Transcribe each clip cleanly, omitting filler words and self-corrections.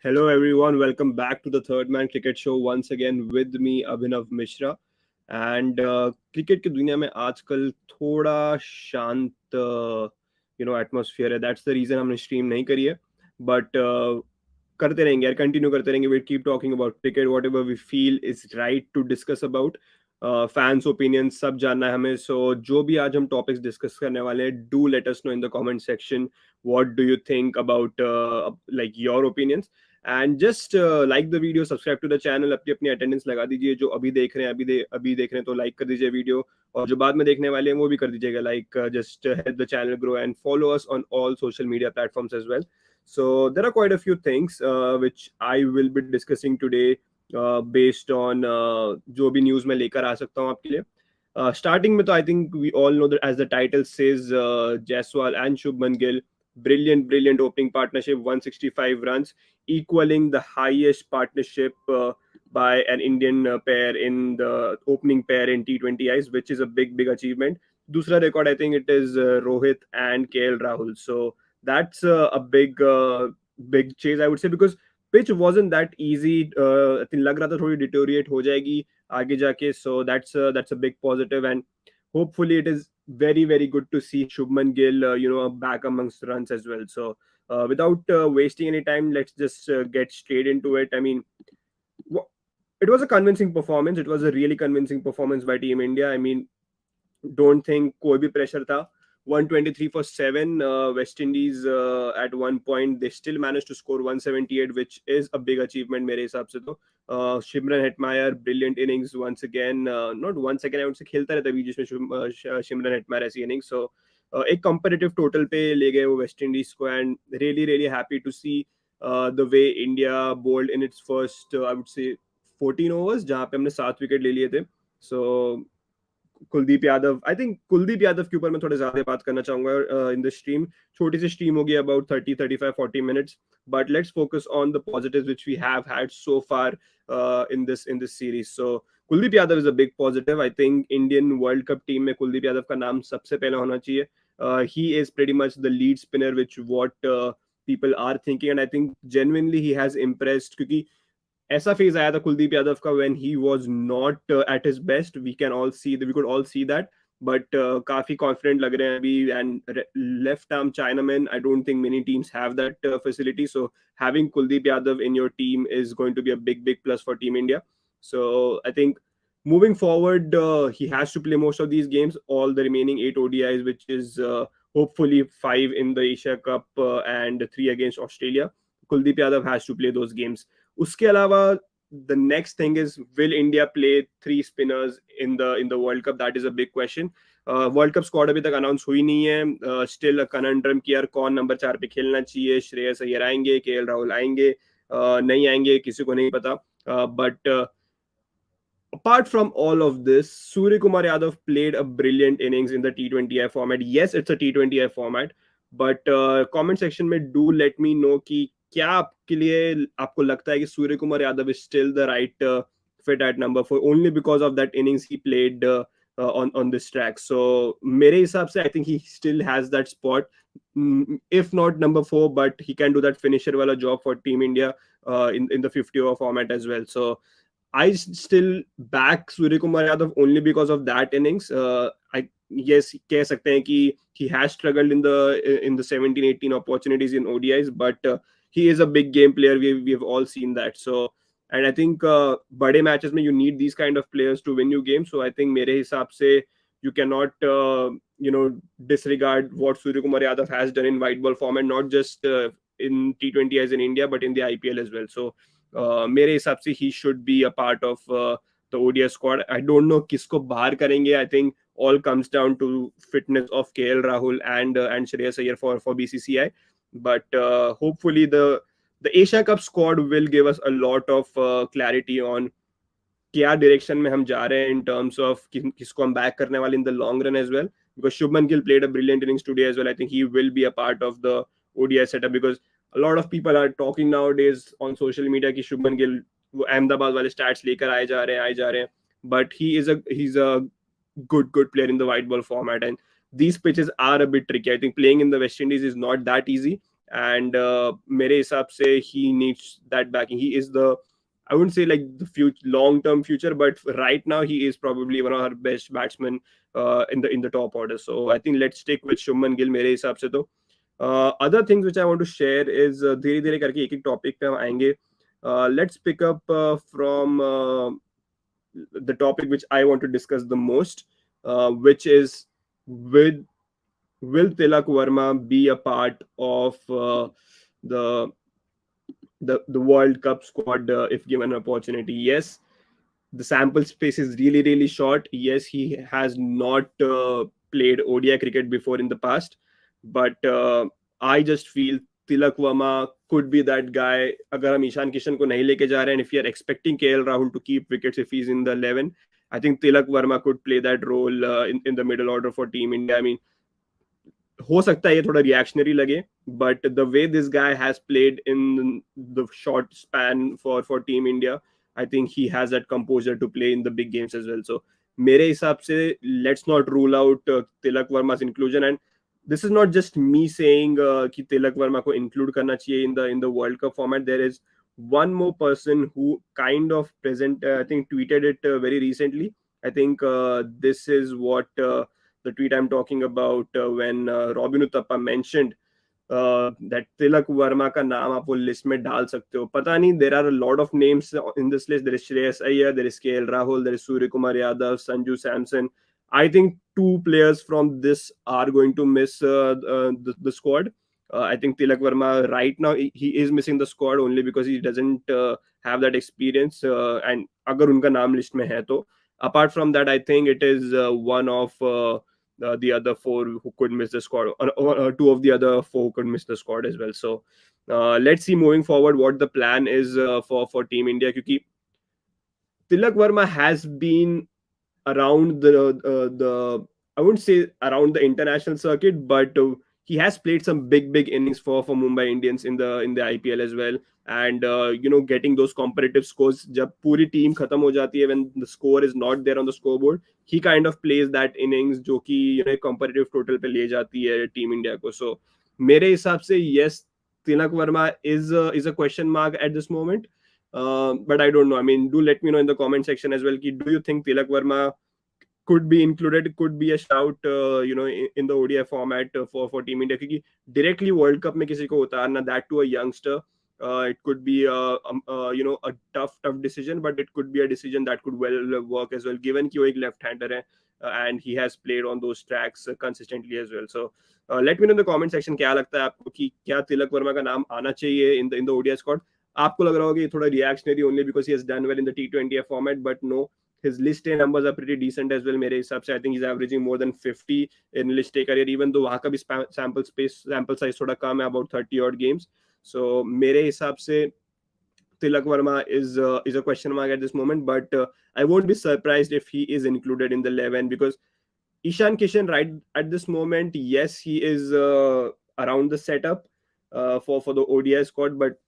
Hello, everyone. Welcome back to the Third Man Cricket Show once again with me, Abhinav Mishra. And cricket की दुनिया में आजकल थोड़ा शांत एटमोसफियर है. दैट्स द रीजन हमने स्ट्रीम नहीं करी है. बट करते रहेंगे यार, कंटिन्यू करते रहेंगे. We keep talking about cricket, whatever we feel is right to discuss about. Fans opinion सब जानना है हमें. सो जो भी आज हम टॉपिक्स डिस्कस करने वाले हैं, do let us know in the comment section what do you think about like your opinions. And just like the video, subscribe to the channel. अपनी अपनी अटेंडेंस लगा दीजिए. जो अभी देख रहे हैं, अभी देख रहे हैं तो लाइक कर दीजिए वीडियो, और जो बाद में देखने वाले हैं वो भी कर दीजिएगा like. Just help the channel grow and follow us on all social media platforms as well. So there are quite a few things which I will be discussing today based on जो भी news मैं लेकर आ सकता हूँ आपके लिए. Starting with, I think we all know that as the title says, Jaiswal and Gill, brilliant opening partnership, 165 runs, equaling the highest partnership by an Indian pair in the opening pair in T20Is, which is a big achievement. Dusra record, I think it is Rohit and KL Rahul. So that's a big chase, I would say, because pitch wasn't that easy. I think लग रहा था थोड़ी deteriorate हो जाएगी आगे जाके. So that's a big positive, and hopefully it is very good to see Shubman Gill back amongst runs as well. So without wasting any time, let's just get straight into it. I mean, it was a convincing performance. It was a really convincing performance by Team India. I mean, don't think कोई भी pressure था. 123 for 7. West Indies at one point they still managed to score 178, which is a big achievement मेरे हिसाब से तो. Shimran Hetmeyer, brilliant innings once again. Not once again, I would say खेलता रहता है बीच में Shimran Hetmeyer ऐसी innings. So एक competitive total पे ले गए वो West Indies को, and really happy to see the way India bowled in its first I would say 14 overs जहाँ पे हमने 7 विकेट ले लिए थे. So Kuldeep Yadav, I think Kuldeep Yadav के ऊपर मैं थोड़ा ज्यादा बात करना चाहूंगा इन द स्ट्रीम. छोटी सी स्ट्रीम होगी, about 30-35-40 minutes, but let's focus on the positives which we have had so far in this series. So Kuldeep Yadav is a big positive. I think Indian world cup team में कुलदीप यादव का नाम सबसे पहले होना चाहिए. He is pretty much the lead spinner which what people are thinking, and I think genuinely he has impressed. क्योंकि ऐसा phase आया था कुलदीप यादव का when he was not at his best. We could all see that, but काफी confident लग रहे हैं अभी. And left arm Chinaman, I don't think many teams have that facility. So having Kuldeep Yadav in your team is going to be a big plus for Team India. So I think moving forward, he has to play most of these games, all the remaining 8 ODIs, which is hopefully 5 in the Asia Cup and 3 against Australia. Kuldeep Yadav has to play those games. उसके अलावा the next thing is, will India play 3 spinners in the World Cup? That is a big question. World Cup squad अभी तक announce हुई नहीं है. Still a conundrum कि यार कौन नंबर 4 पे खेलना चाहिए. श्रेयस अय्यर आएंगे, केएल राहुल आएंगे, नहीं आएंगे, किसी को नहीं पता. But apart from all of this, Suryakumar Yadav played a brilliant innings in the T20I format. Yes, it's a T20I format, but comment section में do let me know कि क्या आपके लिए आपको लगता है कि Suryakumar Yadav is still the right fit at number 4 only because of that innings he played on this track. So मेरे हिसाब से I think he still has that spot, if not number 4, but he can do that finisher वाला job for Team India in the 50 over format as well. So I still back Suryakumar Yadav only because of that innings. Yes, कह सकते हैं कि he has struggled in the 17-18 opportunities in ODIs, but he is a big game player. We have all seen that. So, and I think बड़े matches में you need these kind of players to win you games. So I think मेरे हिसाब से you cannot disregard what Suryakumar Yadav has done in white ball format, not just in T20Is in India, but in the IPL as well. So मेरे हिसाब से he should be a part of the ODI squad. I don't know किसको बाहर करेंगे. I think all comes down to fitness of KL Rahul and Shreyas Iyer for BCCI. But hopefully the Asia Cup squad will give us a lot of clarity on क्या direction में हम जा रहे हैं in terms of किसको हम back करने वाले in the long run as well. Because Shubman Gill played a brilliant innings today as well. I think he will be a part of the ODI setup, because a lot of people are talking nowadays on social media कि Shubman Gill वो अहमदाबाद वाले stats लेकर आए जा रहे हैं. But he's a good player in the white ball format, and these pitches are a bit tricky. I think playing in the West Indies is not that easy. and मेरे हिसाब से he needs that backing. He is the, I wouldn't say like the future, long-term future, but right now he is probably one of our best batsmen in the top order. So I think let's stick with Shubman Gill मेरे हिसाब से तो. Other things which I want to share is धीरे धीरे करके एक एक topic पे हम आएंगे. Let's pick up from the topic which I want to discuss the most, which is with will Tilak Verma be a part of the the World Cup squad if given an opportunity? Yes, the sample space is really really short. Yes, he has not played ODI cricket before in the past, but I just feel Tilak Verma could be that guy. अगर हम ईशान किशन को नहीं लेके जा रहे हैं, if we are expecting KL Rahul to keep wickets if he's in the 11, I think Tilak Verma could play that role in the middle order for Team India. I mean, हो सकता है ये थोड़ा रिएक्शनरी लगे, but the way this guy has played in the short span for team India, I think he has that composure to play in the big games as well. So मेरे हिसाब से let's not rule out Tilak Varma's inclusion. And this is not just me saying कि तिलक वर्मा को include करना चाहिए in the World Cup format. There is one more person who kind of present I think tweeted it very recently. I think this is what the tweet I'm talking about when Robin Uthappa mentioned that Tilak Varma का नाम आप वो list में डाल सकते हो. पता नहीं, there are a lot of names in this list. There is Shreyas Iyer, there is KL Rahul, there is Suryakumar Yadav, Sanju Samson. I think two players from this are going to miss the squad. I think Tilak Verma right now he is missing the squad only because he doesn't have that experience. And अगर उनका नाम list में है तो apart from that, I think it is one of the other four who could miss the squad, or two of the other four who could miss the squad as well. So let's see moving forward what the plan is for Team India. Because Tilak Verma has been around the I wouldn't say around the international circuit, but he has played some big innings for Mumbai Indians in the IPL as well. And getting those competitive scores जब पूरी team खत्म हो जाती है, when the score is not there on the scoreboard, he kind of plays that innings जो कि competitive total पे ले जाती है team India को. So मेरे हिसाब से yes, Tilak Verma is a question mark at this moment. But I don't know. I mean, do let me know in the comment section as well. Do you think Tilak Verma could be included? Could be a shout, in the ODI format for Team India? Because directly World Cup में किसी को उतारना, that to a youngster, it could be a tough decision, but it could be a decision that could well work as well. Given कि वो एक left-hander है, and he has played on those tracks consistently as well. So let me know in the comment section क्या लगता है आपको कि क्या तिलक वर्मा का नाम आना चाहिए in the ODI squad. आपको लग रहा होगा ये थोड़ा reactionary only because he has done well in the T20I format, but no, his list A numbers are pretty decent as well. मेरे हिसाब से I think he's averaging more than 50 in list A career, even though वहाँ का भी sample size थोड़ा कम है, about 30 odd games. So मेरे हिसाब से Tilak Verma is a question mark at this moment, but I won't be surprised if he is included in the 11 because Ishan Kishan right at this moment, yes, he is around the setup for the ODI squad, but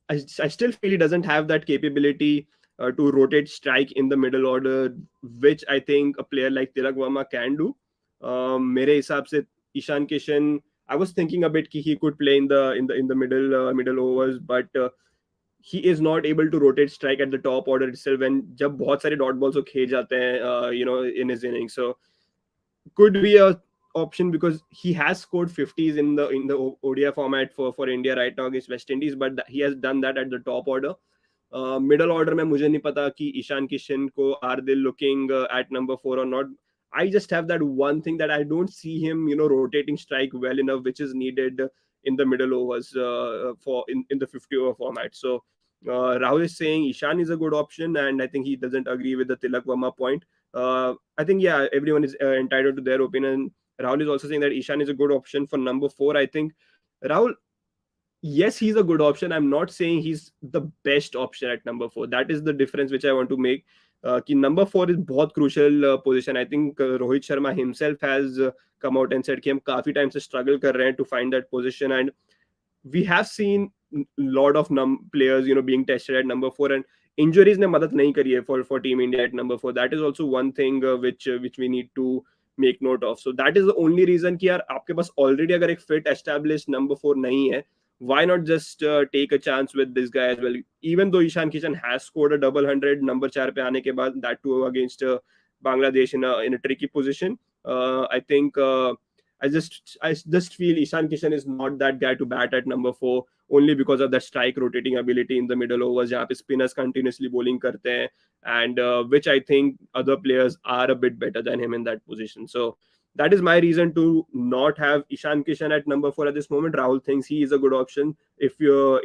I still feel he doesn't have that capability to rotate strike in the middle order, which I think a player like Tilak Verma can do. मेरे हिसाब से Ishan Kishan, I was thinking a bit कि he could play in the middle overs, but he is not able to rotate strike at the top order itself when जब बहुत सारे dot balls को खे जाते हैं in his innings. So could be a option because he has scored 50s in the ODI format for India right now against West Indies, but he has done that at the top order. Middle order में मुझे नहीं पता कि ईशान किशन को are they looking at number 4 or not. I just have that one thing that I don't see him rotating strike well enough, which is needed in the middle overs for in the 50 over format. So Rahul is saying Ishan is a good option, and I think he doesn't agree with the Tilak Verma point. I think everyone is entitled to their opinion. Rahul is also saying that Ishan is a good option for number 4. I think Rahul, yes, he's a good option. I'm not saying he's the best option at number 4. That is the difference which I want to make. Ki number 4 is बहुत crucial position. I think Rohit Sharma himself has come out and said कि हम काफी time से struggle कर रहे हैं to find that position, and we have seen lot of players being tested at number 4, and injuries ने मदद नहीं करी है for Team India at number 4. That is also one thing which we need to make note of. So that is the only reason कि यार आपके पास already अगर एक fit established number 4 नहीं है, why not just take a chance with this guy as well? Even though Ishan Kishan has scored a double hundred, number 4 pe aane ke baad, that too against Bangladesh in a tricky position. I think I just feel Ishan Kishan is not that guy to bat at number 4, only because of that strike rotating ability in the middle overs, जहाँ पे spinners continuously bowling करते हैं, and which I think other players are a bit better than him in that position. So that is my reason to not have Ishan Kishan at number 4 at this moment. Rahul thinks he is a good option. If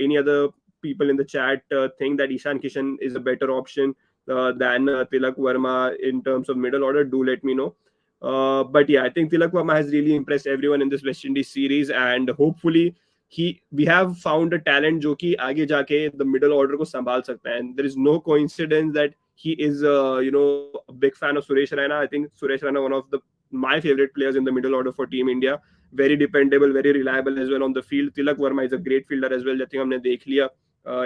any other people in the chat think that Ishan Kishan is a better option than Tilak Verma in terms of middle order, do let me know. But yeah, I think Tilak Verma has really impressed everyone in this West Indies series, and hopefully we have found a talent जो कि आगे जाके the middle order को संभाल सकता है. And there is no coincidence that he is a big fan of Suresh Raina. I think Suresh Raina, one of the my favorite players in the middle order for Team India. Very dependable, very reliable as well on the field. Tilak Verma is a great fielder as well. I think हमने देख लिया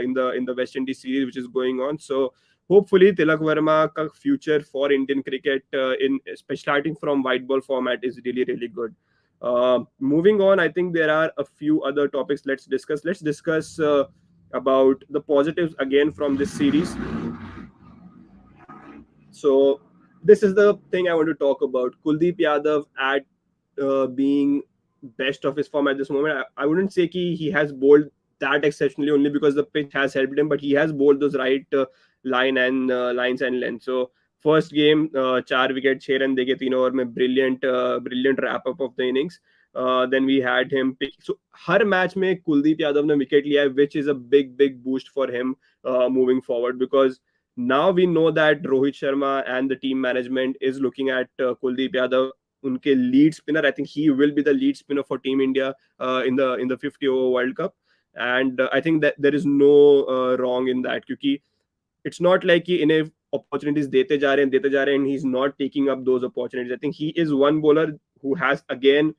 in the West Indies series which is going on. So hopefully Tilak Verma ka future for Indian cricket in starting from white ball format is really really good. Moving on, I think there are a few other topics let's discuss. Let's discuss about the positives again from this series. So this is the thing I want to talk about. Kuldeep Yadav at being best of his form at this moment. I wouldn't say he has bowled that exceptionally only because the pitch has helped him, but he has bowled those right lines and length. So first game, 4 wicket, 6 run देके 3 over में brilliant wrap up of the innings. Then we had him pick. So her match में कुलदीप यादव ने wicket लिया है, which is a big boost for him moving forward, because now we know that Rohit Sharma and the team management is looking at Kuldeep Yadav, उनके lead spinner. I think he will be the lead spinner for Team India in the 50 over World Cup, and I think that there is no wrong in that, क्योंकि it's not like he इन्हें opportunities देते जा रहे हैं and he's not taking up those opportunities. I think he is one bowler who has again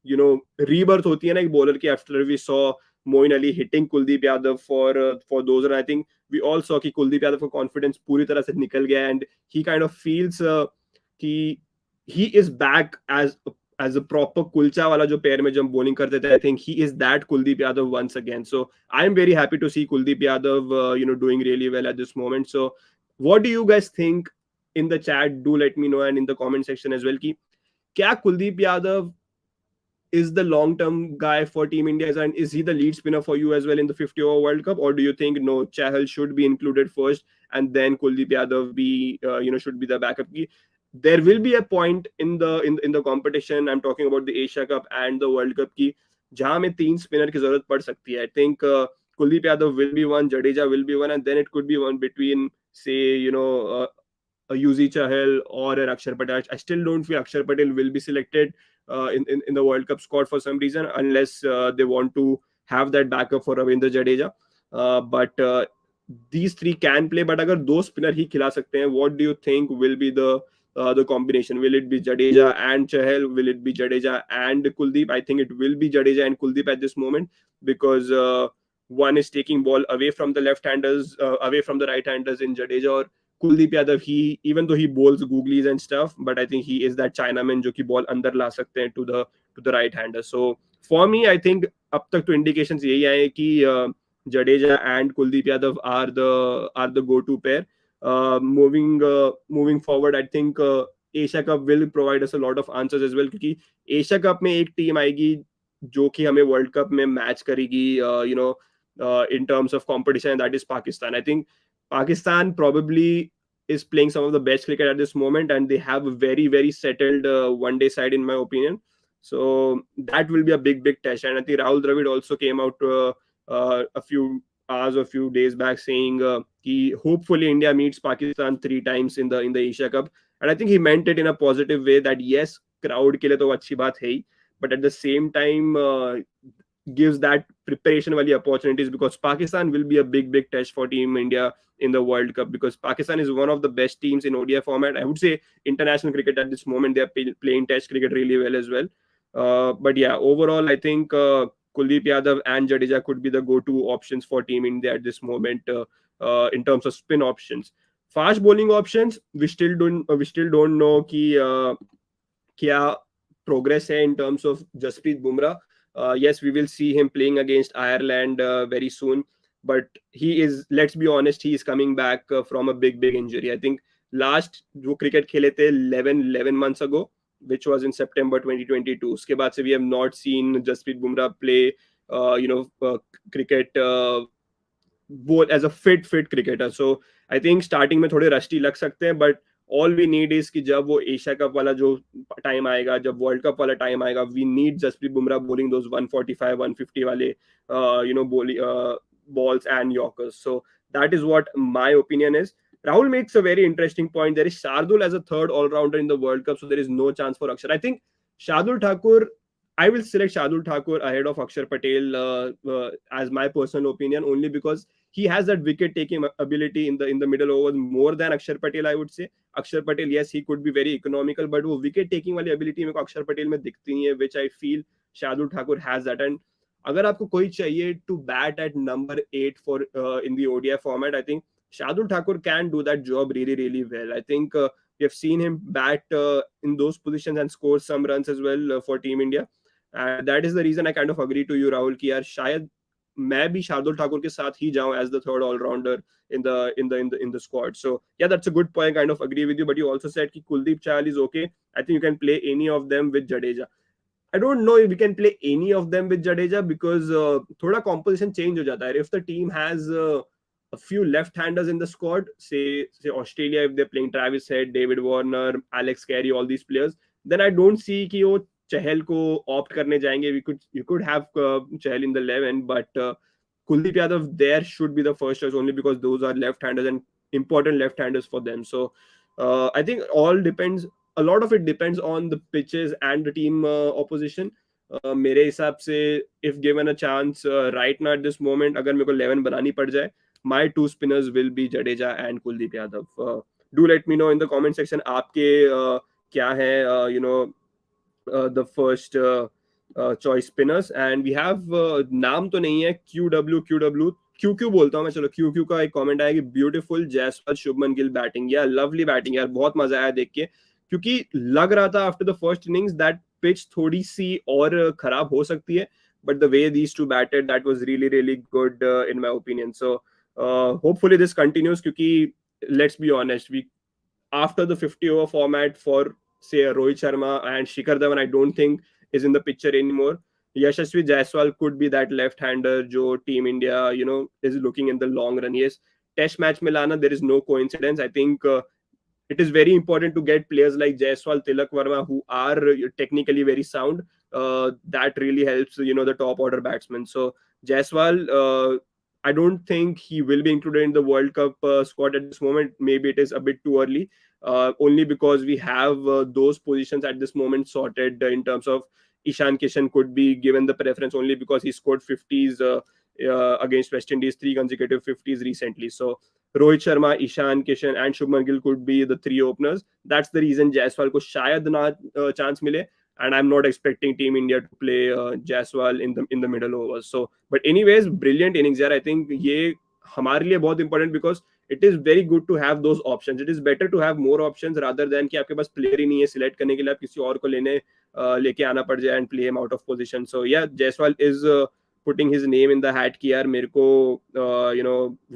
rebirth होती है ना एक bowler की, after we saw Moeen Ali hitting Kuldeep Yadav for those, and I think we all saw कि Kuldeep Yadav का confidence पूरी तरह से निकल गया, and he kind of feels कि he is back as a proper kulcha wala jo pair mein jab bowling karte the. I think he is that Kuldeep Yadav once again. So I am very happy to see Kuldeep Yadav doing really well at this moment. So what do you guys think? In the chat, do let me know, and in the comment section as well, ki kya Kuldeep Yadav is the long-term guy for Team India, and is he the lead spinner for you as well in the 50 over World Cup, or do you think no, Chahal should be included first and then Kuldeep Yadav be should be the backup? There will be a point in the competition, I'm talking about the Asia Cup and the World Cup की जहाँ में 3 spinner की जरूरत पड़ सकती है. I think Kuldeep Yadav will be one, Jadeja will be one, and then it could be one between, say, a Yuzi Chahal or an Akshar Patel. I still don't feel Akshar Patel will be selected in the World Cup squad for some reason, unless they want to have that backup for Ravindra Jadeja. But these 3 can play. But अगर 2 spinner ही खिला सकते हैं, what do you think will be the combination? Will it be Jadeja and Chahal? Will it be Jadeja and Kuldeep? I think it will be Jadeja and Kuldeep at this moment, because one is taking ball away from the left-handers, away from the right-handers in Jadeja, or Kuldeep Yadav, he, even though he bowls googlies and stuff, but I think he is that Chinaman जो कि ball अंदर ला सकते हैं to the right-hander. So for me, I think अब तक तो indications यही आए कि Jadeja and Kuldeep Yadav are the go-to pair. Moving forward, I think Asia Cup will provide us a lot of answers as well, क्योंकि Asia Cup में एक team आएगी जो कि हमें World Cup में मैच करेगी in terms of competition, and that is Pakistan. I think Pakistan probably is playing some of the best cricket at this moment, and they have a very settled one-day side in my opinion. So that will be a big test, and I think Rahul Dravid also came out a few hours or a few days back saying कि hopefully India meets Pakistan 3 times in the Asia Cup, and I think he meant it in a positive way that yes, crowd के लिए तो अच्छी बात है ही, but at the same time gives that preparation wali opportunities, because Pakistan will be a big test for Team India in the World Cup, because Pakistan is one of the best teams in ODI format. I would say international cricket at this moment, they are playing test cricket really well as well. But yeah, overall I think Kuldeep Yadav and Jadeja could be the go-to options for Team India at this moment in terms of spin options. Fast bowling options, we still don't know कि क्या progress है in terms of Jasprit Bumrah. Yes, we will see him playing against Ireland very soon, but he is, let's be honest, he is coming back from a big injury. I think last जो cricket खेले थे 11 months ago, which was in September 2022. उसके बाद से we have not seen Jasprit Bumrah play cricket both as a fit cricketer. So I think starting में थोड़े rusty लग सकते हैं, but all we need is कि जब वो एशिया कप वाला जो टाइम आएगा, जब वर्ल्ड कप वाला टाइम आएगा, we need Jasprit Bumrah bowling those 145 150 वाले balls and yorkers. So that is what my opinion is. Rahul makes a very interesting point. There is Shardul as a third all-rounder in the World Cup, so there is no chance for Akshar. I think Shardul Thakur, I will select Shardul Thakur ahead of Akshar Patel as my personal opinion, only because he has that wicket taking ability in the middle overs more than Akshar Patel, I would say. Akshar Patel, yes, he could be very economical, but वो wicket taking वाली ability मेरे को अक्षर पटेल में दिखती नहीं है, which I feel Shardul Thakur has that. And अगर आपको कोई चाहिए to bat at number 8 for in the ODI format, I think Shardul Thakur can do that job really well. I think we have seen him bat in those positions and score some runs as well for Team India. And that is the reason I kind of agree to you, Rahul, कि यार शायद मैं भी शार्दुल ठाकुर के साथ ही जाऊं as the third all-rounder in the squad. So yeah, that's a good point. Kind of agree with you, but you also said कि Kuldeep Chahal is okay. I think you can play any of them with Jadeja. I don't know if we can play any of them with Jadeja because thoda composition change ho jata hai. If the team has a few left-handers in the squad, say Australia, if they're playing Travis Head, David Warner, Alex Carey, all these players, then I don't see कि वो चहल को opt करने जाएंगे. You could have Chahal in the 11, but Kuldeep Yadav there should be the first choice only because those are left-handers and important left-handers for them. So I think all depends. A lot of it depends on the pitches and the team opposition. मेरे हिसाब से if given a chance right now at this moment, अगर मेरे को 11 बनानी पड़ जाए, my two spinners will be Jadeja and Kuldeep Yadav. Do let me know in the comment section आपके क्या है the first choice spinners, and we have नाम तो नहीं है QQ बोलता हूँ मैं, चलो QQ का एक कमेंट आया कि ब्यूटीफुल जायसवाल शुभमन गिल बैटिंग, या लवली बैटिंग यार, बहुत मजा आया देख के, क्योंकि लग रहा था after the first innings that pitch थोड़ी सी और खराब हो सकती है, but the way these two batted that was really good in my opinion. So hopefully this continues, क्योंकि let's be honest, we after the 50 over format for say Rohit Sharma and Shikhar Dhawan, I don't think is in the picture anymore. Yashasvi Jaiswal could be that left-hander jo Team India is looking in the long run. Yes, test match mein lana, there is no coincidence. I think it is very important to get players like Jaiswal, Tilak Verma, who are technically very sound. That really helps the top order batsmen. So Jaiswal, I don't think he will be included in the World Cup squad at this moment. Maybe it is a bit too early, only because we have those positions at this moment sorted in terms of Ishan Kishan could be given the preference only because he scored 50s against West Indies, 3 consecutive 50s recently. So Rohit Sharma, Ishan Kishan and Shubman Gill could be the 3 openers. That's the reason Jaiswal ko shayad na chance mile. And I'm not expecting Team India to play Jaiswal in the middle overs. So, but anyways, brilliant innings यार. I think ये हमारे लिए बहुत important because it is very good to have those options. It is better to have more options rather than कि आपके पास player ही नहीं है select करने के लिए, आप किसी और को लेके आना पड़ जाए and play him out of position. So yeah, Jaiswal is putting his name in the hat कि यार मेरे को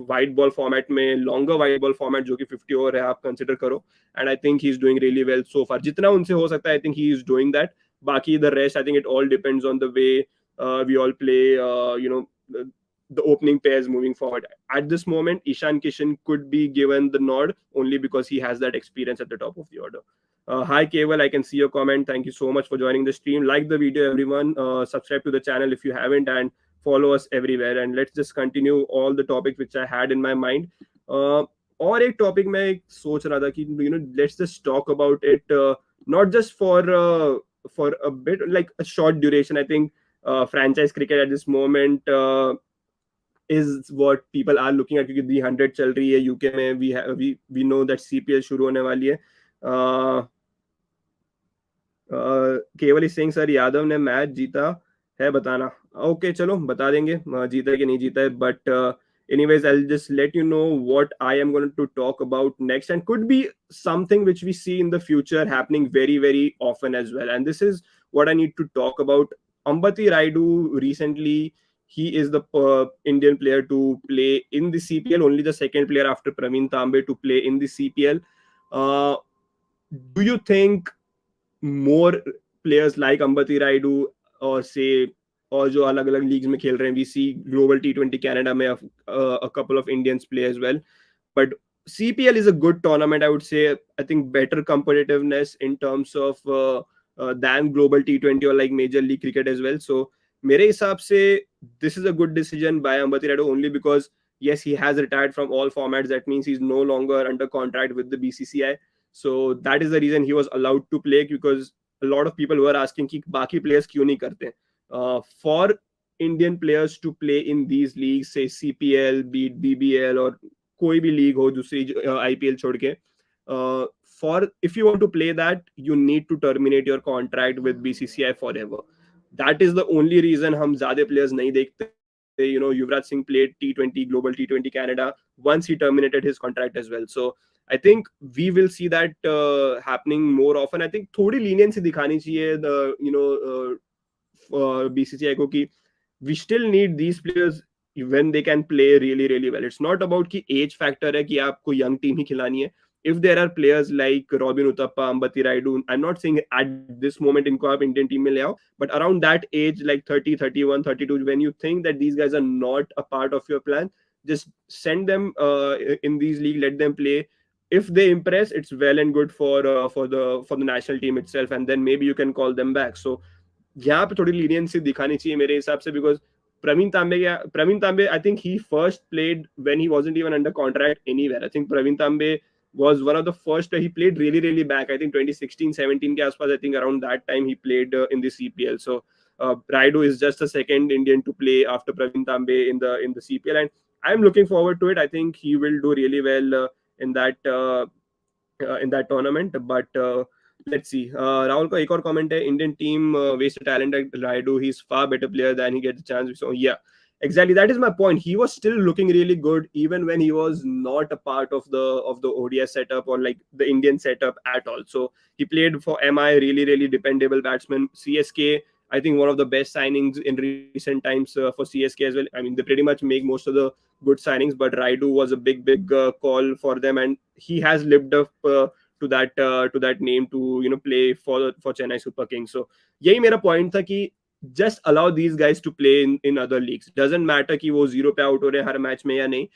white ball format में, longer white ball format जो कि 50 over है, आप consider करो. And I think he's doing really well so far. जितना उनसे हो सकता है, I think he is doing that. बाकी the rest, I think it all depends on the way we all play, the opening pairs moving forward. At this moment, Ishan Kishan could be given the nod only because he has that experience at the top of the order. Hi Keval, I can see your comment. Thank you so much for joining the stream. Like the video, everyone. Subscribe to the channel if you haven't, and follow us everywhere. And let's just continue all the topics which I had in my mind. और एक topic मैं सोच रहा था कि let's just talk about it, not just for a bit, like a short duration. I think franchise cricket at this moment is what people are looking at, क्योंकि the 100 चल रही है यूके में. we know that CPL शुरू होने वाली है. केवल इस सिंह सर, यादव ने मैच जीता है बताना. ओके चलो बता देंगे जीता है कि नहीं जीता है, but anyways, I'll just let you know what I am going to talk about next, and could be something which we see in the future happening very often as well. And this is what I need to talk about. Ambati Raidu recently, he is the Indian player to play in the CPL, only the second player after Praveen Tambe to play in the CPL. Uh, do you think more players like Ambati Raidu और say और जो अलग अलग leagues में खेल रहे हैं, we see global T20 Canada में a couple of Indians play as well, but CPL is a good tournament, I would say. I think better competitiveness in terms of than global T20 or like major league cricket as well. So मेरे हिसाब से this is a good decision by Ambati Raidu, only because yes, he has retired from all formats. That means he's no longer under contract with the BCCI. So that is the reason he was allowed to play, because a lot of people were asking कि बाकी players क्यों नहीं करते. For Indian players to play in these leagues, say CPL, be it BBL or कोई भी league हो दूसरी IPL छोड़ के, for if you want to play that, you need to terminate your contract with BCCI forever. That is the only reason हम ज्यादा players नहीं देखते. Yuvraj Singh played T20 global T20 Canada once he terminated his contract as well. So I think we will see that happening more often. I think थोड़ी leniency दिखानी चाहिए the BCCI को कि we still need these players when they can play really really well. It's not about कि age factor है कि आपको young team ही खिलानी है. If there are players like Robin Uthappa, Ambati Raidu, I'm not saying at this moment इनको आप Indian team में ले आओ, but around that age, like 30, 31, 32, when you think that these guys are not a part of your plan, just send them in these league, let them play. If they impress, it's well and good for the national team itself, and then maybe you can call them back. So यहाँ पे थोड़ी leniency दिखानी चाहिए मेरे हिसाब से, because Praveen Tambe I think he first played when he wasn't even under contract anywhere. I think Praveen Tambe was one of the first. He played really really back, I think 2016-17 के आसपास. I think around that time he played in the CPL. So Raidu is just the second Indian to play after Praveen Tambe in the CPL, and I'm looking forward to it. I think he will do really well in that tournament. But let's see. Rahul का एक और comment है, Indian team waste a talent like Raidu. He's far better player than he gets a chance. So yeah, exactly. That is my point. He was still looking really good even when he was not a part of the ODS setup or like the Indian setup at all. So he played for MI, really really dependable batsman. CSK, I think one of the best signings in recent times for CSK as well. I mean, they pretty much make most of the good signings, but Raidu was a big call for them, and he has lived up to that name to play for Chennai Super Kings. So यही मेरा point था कि just allow these guys to play in other leagues. Doesn't matter कि वो zero पे out हो रहे हर match में या नहीं.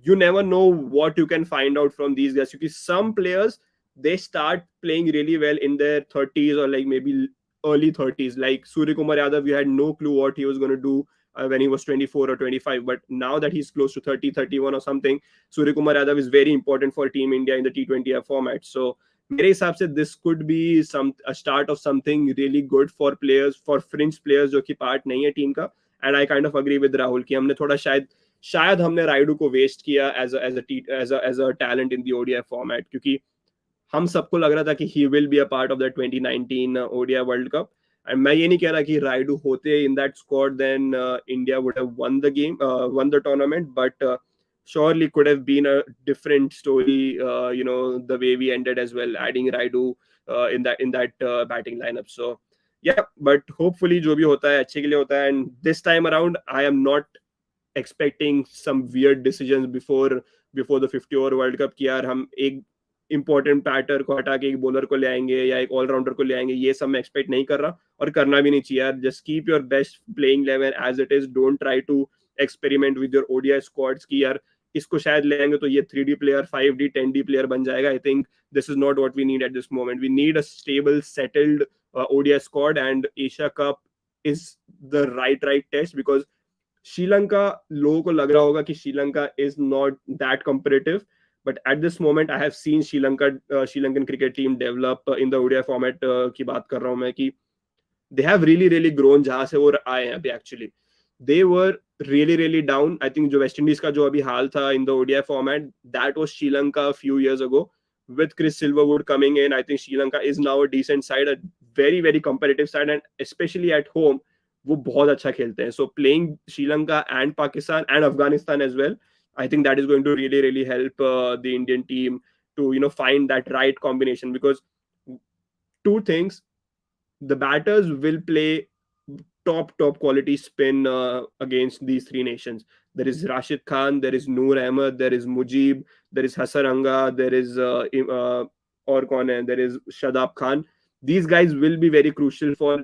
You never know what you can find out from these guys, because some players, they start playing really well in their 30s or like maybe early 30s. Like Suryakumar Yadav, you had no clue what he was going to do when he was 24 or 25, but now that he's close to 30, 31 or something, Suryakumar Yadav is very important for Team India in the T20I format. So मेरे हिसाब से this could be a start of something really good for players, for fringe players जो कि part नहीं है team का. And I kind of agree with Rahul कि हमने थोड़ा शायद हमने राइडू को वेस्ट किया as a talent in the ODI format, क्योंकि हम सबको लग रहा था कि he will be a part of the 2019 ODI World Cup. And मैं ये नहीं कह रहा कि राइडू होते in that squad, then India would have won the tournament, but surely could have been a different story, the way we ended as well, adding Raidu in that batting lineup. So yeah, but hopefully जो भी होता है अच्छे के लिए होता है. And this time around, I am not expecting some weird decisions before the 50 over World Cup कि यार हम एक इंपॉर्टेंट बैटर को हटा के एक बॉलर को ले आएंगे या एक ऑलराउंडर को ले आएंगे. ये सब मैं एक्सपेक्ट नहीं कर रहा और करना भी नहीं चाहिए यार. Just keep your best playing 11 as it is. Don't try to experiment with your ODI squads की यार इसको शायद ले आएंगे तो ये 3D player 5D 10D player बन जाएगा. I think this is not what we need at this moment. We need a stable settled ODI squad, and Asia Cup is the right test, because Sri Lanka, लोगों को लग रहा होगा कि Sri Lanka is not that competitive, but at this moment I have seen Sri Lankan cricket team develop in the ODI format की बात कर रहा हूँ मैं कि they have really really grown जहाँ से वो आए हैं अभी. Actually they were really down. I think जो वेस्ट इंडीज का जो अभी हाल था in the ODI format, that was Sri Lanka a few years ago. With Chris Silverwood coming in, I think Sri Lanka is now a decent side, a very competitive side, and especially at home वो बहुत अच्छा खेलते हैं. So playing Sri Lanka and Pakistan and Afghanistan as well, I think that is going to really help the Indian team to find that right combination, because two things: the batters will play top quality spin against these three nations. There is Rashid Khan, there is Noor Ahmed, there is Mujib, there is Hasaranga, there is or kaun hai, there is Shadab Khan. These guys will be very crucial for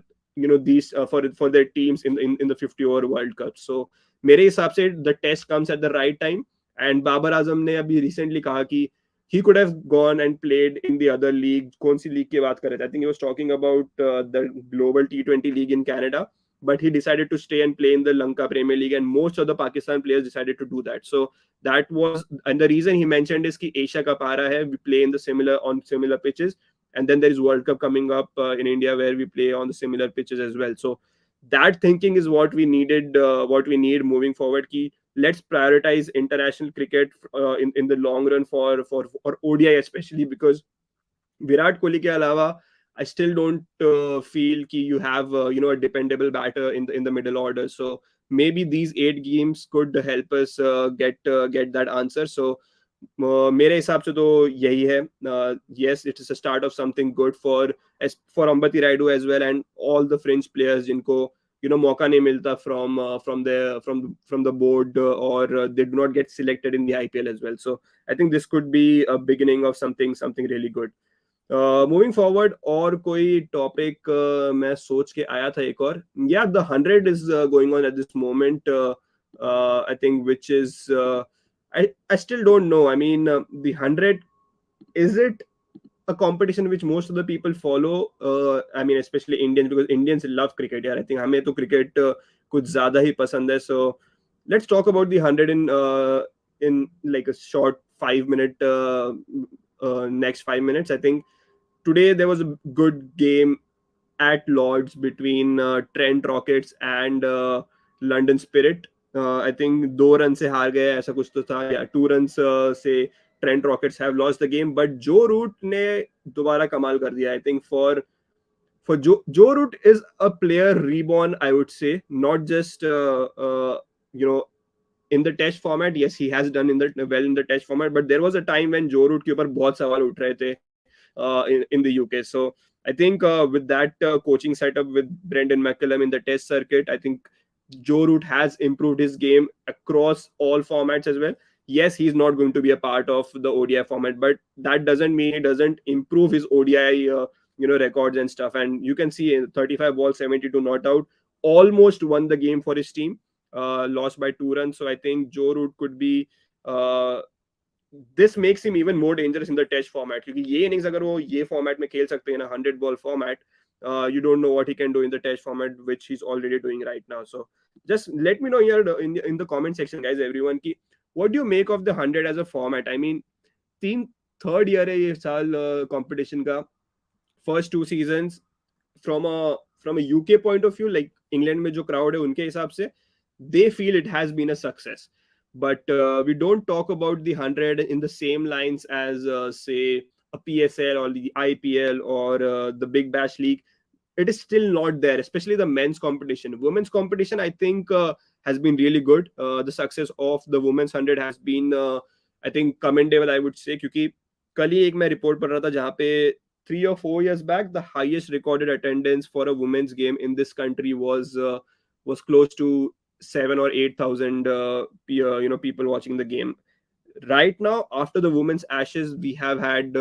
these for their teams in the 50 over World Cup. So मेरे हिसाब से the test comes at the right time. And Babar Azam ने अभी recently कहा कि he could have gone and played in the other league. कौन सी league की बात कर रहे थे? I think he was talking about the global T20 league in Canada, but he decided to stay and play in the Lanka Premier League, and most of the Pakistan players decided to do that. So that was, and the reason he mentioned is कि Asia Cup आ रहा है, we play in the similar pitches, and then there is World Cup coming up in India where we play on the similar pitches as well. So that thinking is what we needed, what we need moving forward. Ki let's prioritize international cricket in the long run for ODI especially, because Virat Kohli ke alawa, I still don't feel कि you have a dependable batter in the middle order. So maybe these 8 games could help us get that answer. So मेरे हिसाब से तो यही है. Yes, it is a start of something good for Ambati Raidu as well, and all the fringe players जिनको मौका नहीं मिलता from the board, or they do not get selected in the IPL as well. So I think this could be a beginning of something really good. Moving forward, और कोई topic मैं सोच के आया था एक और. या the 100 is going on eight this moment. I think which is I still don't know. I mean, the 100, is it a competition which most of the people follow? I mean, especially Indians, because Indians love cricket. Yeah, I think हमें तो cricket कुछ ज़्यादा ही पसंद है. So let's talk about the 100 in like a short 5-minute next 5 minutes. I think today there was a good game at Lords between Trent Rockets and London Spirit. I think 2 run से हार गए, ऐसा कुछ तो था, या 2 runs से Trent Rockets have lost the game. But Joe Root ने दोबारा कमाल कर दिया. I think for Joe Root is a player reborn, I would say, not just in the test format. Yes, he has done in the test format, but there was a time when Joe Root के ऊपर बहुत सवाल उठ रहे थे in the UK. So I think with that coaching setup with Brendan McCullum in the test circuit, I think Joe Root has improved his game across all formats as well. Yes, he's not going to be a part of the ODI format, but that doesn't mean he doesn't improve his ODI records and stuff. And you can see 35 balls, 72 not out, almost won the game for his team, lost by 2 runs. So I think Joe Root could be this makes him even more dangerous in the test format, क्योंकि ये innings अगर वो ये format में खेल सकते हैं ना, 100-ball format, you don't know what he can do in the test format, which he's already doing right now. So just let me know here in the comment section, guys, everyone, ki what do you make of the 100 as a format? I mean, third year है ये साल competition का. First 2 seasons from a UK point of view, like England में जो crowd है उनके हिसाब से, they feel it has been a success. But we don't talk about the 100 in the same lines as say a PSL or the IPL or the Big Bash League. It is still not there, especially the men's competition. Women's competition, I think, has been really good. The success of the women's 100 has been, I think, commendable, I would say. क्योंकि कल ही एक मैं report पढ़ रहा था जहाँ पे 3 or 4 years back, the highest recorded attendance for a women's game in this country was close to 7 or 8,000 people watching the game. Right now, after the women's Ashes, we have had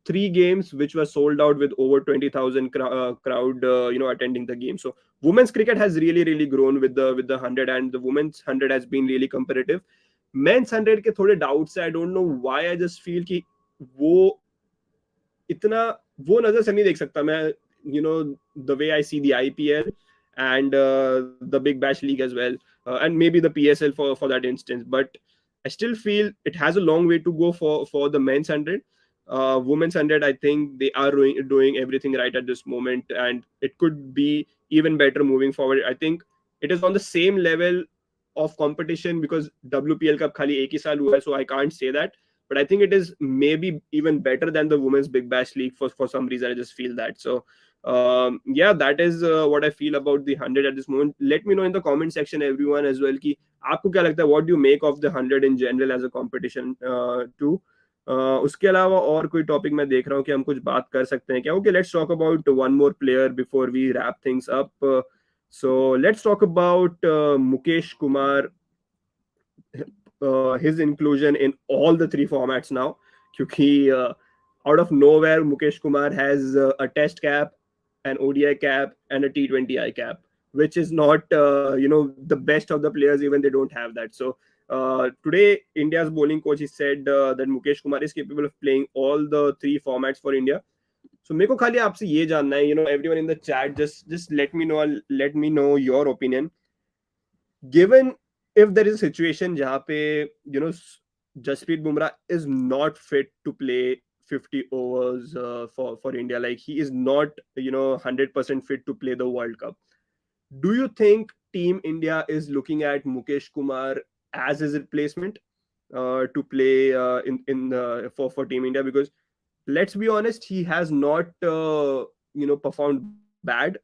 3 games which were sold out with over 20,000 crowd attending the game. So women's cricket has really grown with the 100, and the women's 100 has been really competitive. Men's 100 के थोड़े doubts है. I don't know why. I just feel कि वो इतना वो नजर से नहीं देख सकता मैं, the way I see the IPL and the Big Bash League as well, and maybe the PSL for that instance. But I still feel it has a long way to go for the men's 100. Women's 100, I think they are doing everything right at this moment, and it could be even better moving forward. I think it is on the same level of competition because WPL Cup khali ek hi saal hua hai, so I can't say that. But I think it is maybe even better than the Women's Big Bash League for some reason. I just feel that. So yeah, that is what I feel about the 100 at this moment. Let me know in the comment section, everyone, as well, कि आपको क्या लगता है? What do you make of the 100 in general as a competition too? उसके अलावा और कोई topic मैं देख रहा हूँ कि हम कुछ बात कर सकते हैं क्या? Okay, let's talk about one more player before we wrap things up. So let's talk about Mukesh Kumar, his inclusion in all the three formats now. क्योंकि out of nowhere Mukesh Kumar has a test cap, an ODI cap, and a T20I cap, which is not the best of the players. Even they don't have that. So today India's bowling coach he said that Mukesh Kumar is capable of playing all the three formats for India. So मेरे को खाली आपसे ये जानना है, everyone in the chat, just let me know your opinion. Given if there is a situation जहाँ पे Jasprit Bumrah is not fit to play 50 overs for India, like he is not 100% fit to play the World Cup. Do you think Team India is looking at Mukesh Kumar as his replacement to play for Team India? Because let's be honest, he has not performed bad,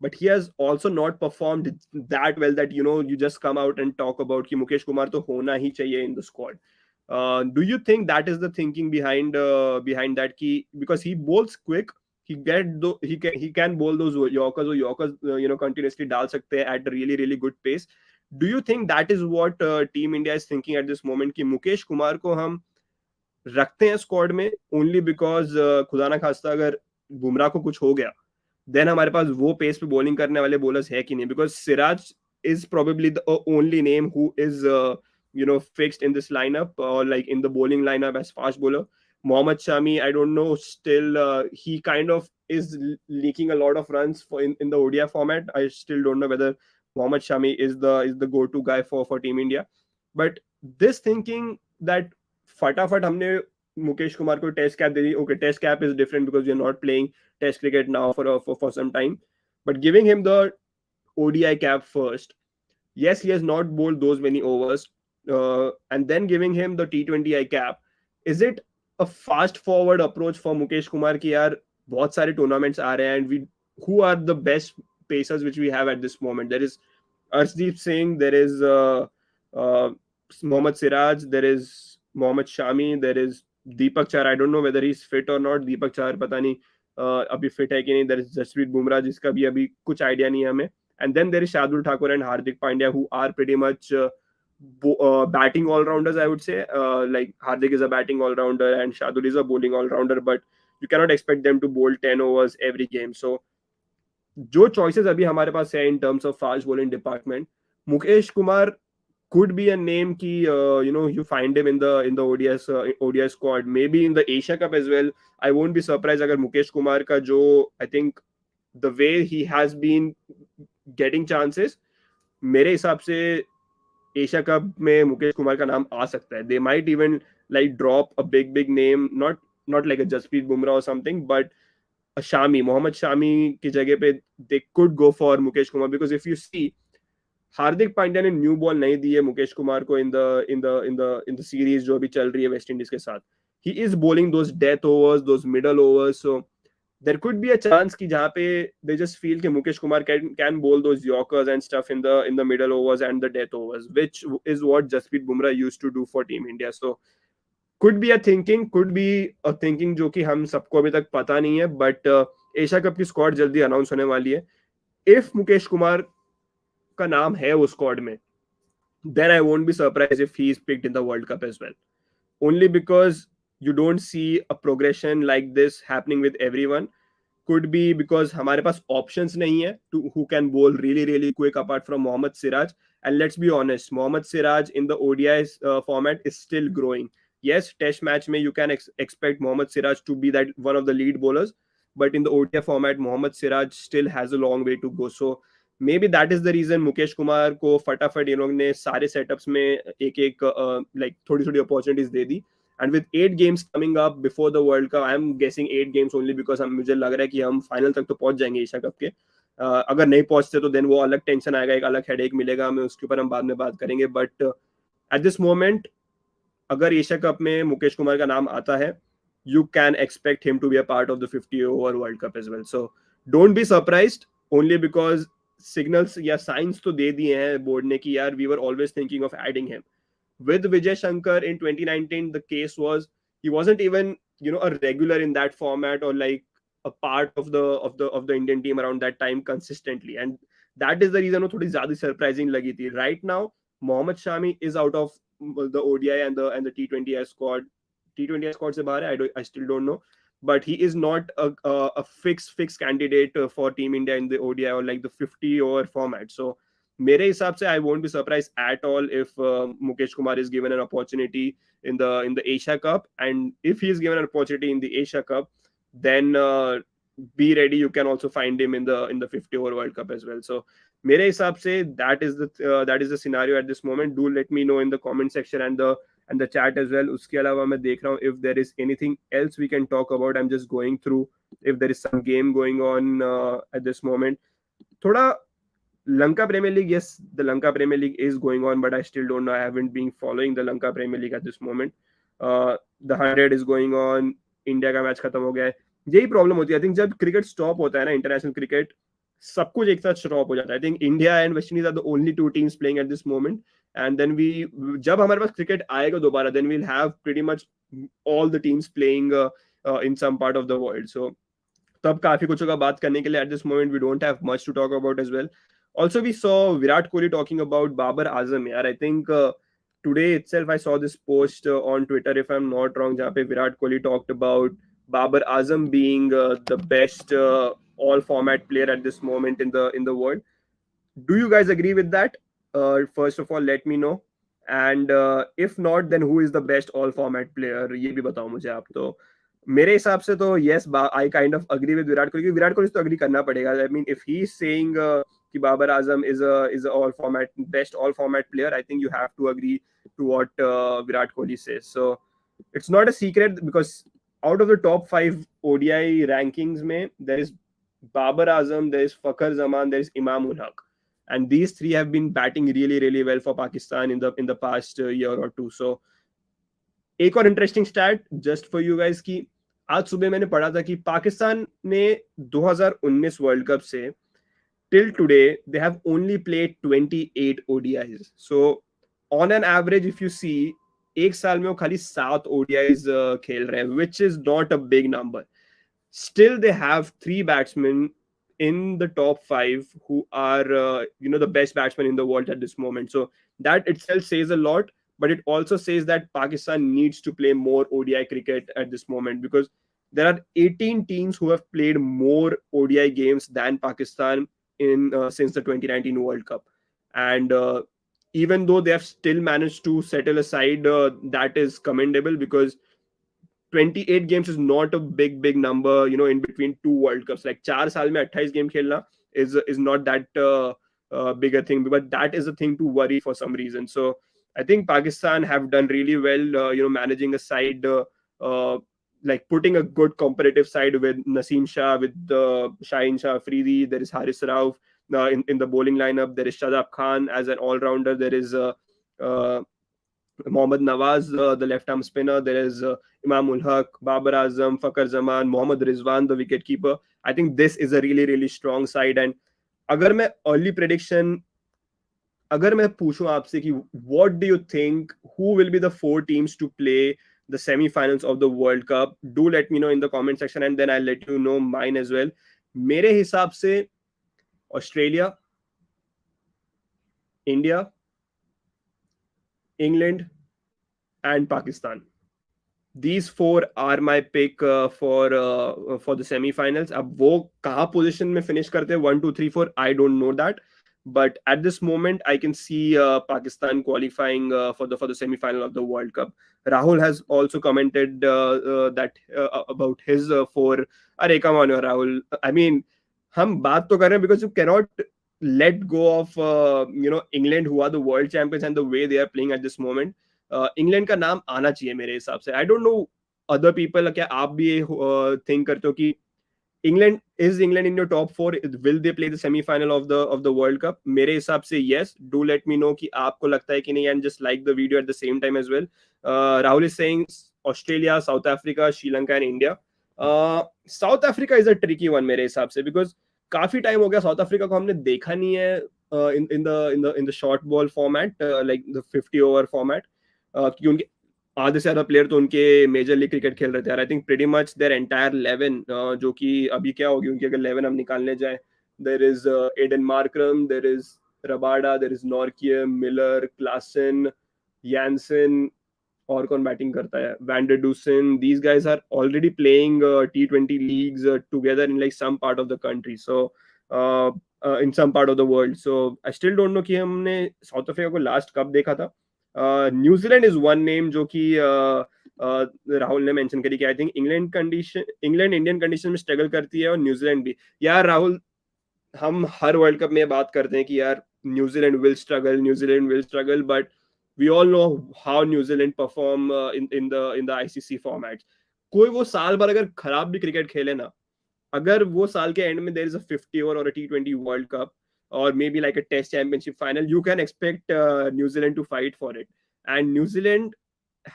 but he has also not performed that well that you just come out and talk about कि मुकेश कुमार तो होना ही चाहिए in the squad. Do you think that is the thinking behind that key? Because he bowls quick, he can bowl those yorkers or yorkers continuously डाल सकते हैं at a really really good pace. Do you think that is what Team India is thinking at this moment कि मुकेश कुमार को हम रखते हैं squad में only because खुदा ना खास्ता अगर बुमराह को कुछ हो गया देन हमारे पास वो पेस पे बॉलिंग करने वाले बॉलर्स है कि नहीं? Because Siraj is probably the only name who is fixed in this lineup or like in the bowling lineup as fast bowler. Mohammad Shami, I don't know, still he kind of is leaking a lot of runs in the ODI format. I still don't know whether Mohammad Shami is the go-to guy for Team India. But this thinking that फटाफट हमने मुकेश कुमार को test cap दे दी. Okay, test cap is different because you are not playing test cricket now for some time, but giving him the ODI cap first. Yes, he has not bowled those many overs, and then giving him the T20I cap. Is it a fast forward approach for Mukesh Kumar कि यार बहुत सारे tournaments आ रहे हैं and we who are the best pacers which we have at this moment? There is Arshdeep Singh, there is uh, Mohammad Siraj, there is Mohammad Shami, there is Deepak Char. I don't know whether he's fit or not. Deepak Char पता नहीं अभी fit है कि नहीं. There is Jasprit Bumrah जिसका भी अभी कुछ idea नहीं है हमें. And then there is Shardul Thakur and Hardik Pandya who are pretty much batting all-rounders, I would say. Like Hardik is a batting all-rounder and Shardul is a bowling all-rounder, but you cannot expect them to bowl 10 overs every game. So जो choices अभी हमारे पास है in terms of fast bowling department, Mukesh Kumar could be a name ki you find him in the ODI squad, maybe in the Asia Cup as well. I won't be surprised agar Mukesh Kumar ka jo, I think the way he has been getting chances, मेरे हिसाब से Asia cup में मुकेश कुमार का नाम आ सकता है. They might even like drop a big name, not like a Jasprit Bumrah or something, but a Shami, Mohammad Shami की जगह पे they could go for Mukesh Kumar. Because if you see, Hardik Pandya ने new ball नहीं दी है मुकेश कुमार को in the series जो अभी चल रही है वेस्ट इंडीज के साथ. He is bowling those death overs, those middle overs. So there could be a chance कि जहां पे दे जस्ट फील कि Mukesh Kumar can bowl those yorkers and stuff in the middle overs and the death overs, which is what Jasprit Bumrah used to do for team India. So could be a thinking जो कि हम सबको अभी तक पता नहीं है. बट एशिया कप की स्क्वाड जल्दी अनाउंस होने वाली है. इफ मुकेश कुमार का नाम है उस स्क्वाड में, then I won't be surprised if he is picked in the World Cup as well. Only because you don't see a progression like this happening with everyone. Could be because हमारे पास options नहीं है to who can bowl really quick apart from Mohammad Siraj. And let's be honest, Mohammad Siraj in the ODI format is still growing. Yes, test match में you can expect Mohammad Siraj to be that one of the lead bowlers, but in the ODI format Mohammad Siraj still has a long way to go. So maybe that is the reason Mukesh Kumar को फटाफट इन लोगों ने सारे setups में एक like थोड़ी opportunities they the. And with 8 games coming up before the World Cup, I'm guessing 8 games only because मुझे लग रहा है कि हम फाइनल तक तो पहुंच जाएंगे एशिया कप के. अगर नहीं पहुंचते तो देन वो अलग टेंशन आएगा, एक अलग हेडेक मिलेगा हमें, उसके ऊपर हम बाद में बात करेंगे. बट एट दिस मोमेंट अगर एशिया कप में मुकेश कुमार का नाम आता है, you can expect him to be a part of the 50 over World Cup as well. So don't be surprised, only because signals या signs तो दे दिए हैं बोर्ड ने कि यार we were always thinking of adding him. With Vijay Shankar in 2019, the case was he wasn't even a regular in that format or like a part of the Indian team around that time consistently. And that is the reason वो थोड़ी ज्यादा surprising लगी थी. Right now Mohammed Shami is out of the ODI and the T20I squad. T20I squad से बाहर है. I still don't know, but he is not a fixed candidate for Team India in the ODI or like the 50 over format. So मेरे हिसाब से I won't be surprised at all if Mukesh Kumar is given an opportunity in the Asia Cup, and if he is given an opportunity in the Asia Cup, then be ready. You can also find him in the 50 over World Cup as well. So मेरे हिसाब से that is the scenario at this moment. Do let me know in the comment section and the chat as well. उसके अलावा मैं देख रहा हूँ if there is anything else we can talk about. I'm just going through if there is some game going on at this moment. थोड़ा Lanka Premier League, yes, the Lanka Premier League is going on, but I still don't know. I haven't been following the Lanka Premier League at this moment. The 100 is going on. India का match खत्म हो गया है. यही problem होती है. I think जब cricket stop होता है ना, इंटरनेशनल क्रिकेट, सब कुछ एक साथ स्टॉप हो जाता है. I think India and West Indies are the only two teams playing at this moment. And then जब हमारे पास क्रिकेट आएगा दोबारा, then we'll have pretty much all the teams playing in some part of the world. So तब काफी कुछ होगा बात करने के लिए. At this moment we don't have much to talk about as well. Also, we saw Virat Kohli talking about Babar Azam. Yeah, I think today itself I saw this post on Twitter, if I'm not wrong, where Virat Kohli talked about Babar Azam being the best all-format player at this moment in the world. Do you guys agree with that? First of all, let me know. And if not, then who is the best all-format player? ये भी बताओ मुझे आप. तो मेरे हिसाब से तो yes, I kind of agree with Virat Kohli. Virat Kohli तो agree करना पड़ेगा. I mean, if he is saying कि Babar Azam is a all-format best all-format player, I think you have to agree to what Virat Kohli says. So it's not a secret, because out of the top 5 ODI rankings, there is Babar Azam, there is Fakhar Zaman, there is Imam ul Haq, and these three have been batting really, really well for Pakistan in the past year or two. So एक और interesting stat just for you guys की आज सुबह मैंने पढ़ा था कि पाकिस्तान ने 2019 वर्ल्ड कप से till today they have only played 28 ODIs. So on an average, if you see, एक साल में वो खाली 7 ODIs खेल रहे हैं, which is not a big number. Still they have 3 batsmen in the top 5 who are the best batsmen in the world at this moment. So that itself says a lot, but it also says that Pakistan needs to play more ODI cricket at this moment, because there are 18 teams who have played more ODI games than Pakistan since the 2019 World Cup. And even though they have still managed to settle aside, that is commendable, because 28 games is not a big number, in between 2 World Cups. Like 4 साल में 28 game खेलना is not that bigger thing, but that is a thing to worry for some reason. So I think Pakistan have done really well, managing a side, like putting a good competitive side with Naseem Shah, with Shaheen Shah Afridi. There is Haris Rauf in the bowling lineup. There is Shadab Khan as an all-rounder. There is Mohammad Nawaz, the left-arm spinner. There is Imam ul Haq, Babar Azam, Fakhar Zaman, Mohammad Rizwan, the wicket-keeper. I think this is a really, really strong side. And अगर मैं early prediction, अगर मैं पूछूं आपसे कि what do you think, who will be the 4 teams to play the semi-finals of the World Cup? Do let me know in the comment section, and then I'll let you know mine as well. मेरे हिसाब से Australia, India, England, and Pakistan. These 4 are my pick for the semi-finals. अब वो कहाँ position में finish करते हैं 1, 2, 3, 4, I don't know that. But at this moment, I can see Pakistan qualifying for the semi-final of the World Cup. Rahul has also commented that about his 4. अरे come on, Rahul. I mean, हम बात तो कर रहे हैं because you cannot let go of England, who are the world champions, and the way they are playing at this moment. England का नाम आना चाहिए मेरे हिसाब से. I don't know other people, क्या आप भी थिंक करते हो कि England in your top 4? Will they play the semifinal of the world cup? मेरे हिसाब से yes. Do let me know कि आपको लगता है कि नहीं, and just like the video at the same time as well. Rahul is saying Australia, South Africa, Sri Lanka and India. South Africa is a tricky one मेरे हिसाब से, बिकॉज काफी टाइम हो गया साउथ अफ्रीका को हमने देखा नहीं है in the short ball format, like the 50 over format. क्योंकि उनके आधे से ज्यादा प्लेयर तो उनके मेजर लीग क्रिकेट खेल रहे थे. I think pretty much their entire 11, जो कि अभी क्या होगी उनकी, अगर 11 हम निकालने जाए there is Aiden Markram, there is Rabada, there is Norkia, Miller, Klassen, Jansen, और कौन बैटिंग करता है, wander Dussen. These guys are already playing T20 leagues together in like some part of the country, so uh, in some part of the world. So I still don't know कि हमने south Africa को last कब देखा था. New Zealand is one name जो कि राहुल ने mention करी कि I think England Indian condition में स्ट्रगल करती है, और न्यूजीलैंड भी. यार राहुल, हम हर वर्ल्ड कप में बात करते हैं कि यार New Zealand will struggle, but we all know how New Zealand perform in the ICC formats. कोई वो साल भर अगर खराब भी क्रिकेट खेले ना, अगर वो साल के एंड में there is a 50 over or a T20 World Cup or maybe like a Test Championship final, you can expect New Zealand to fight for it. And New Zealand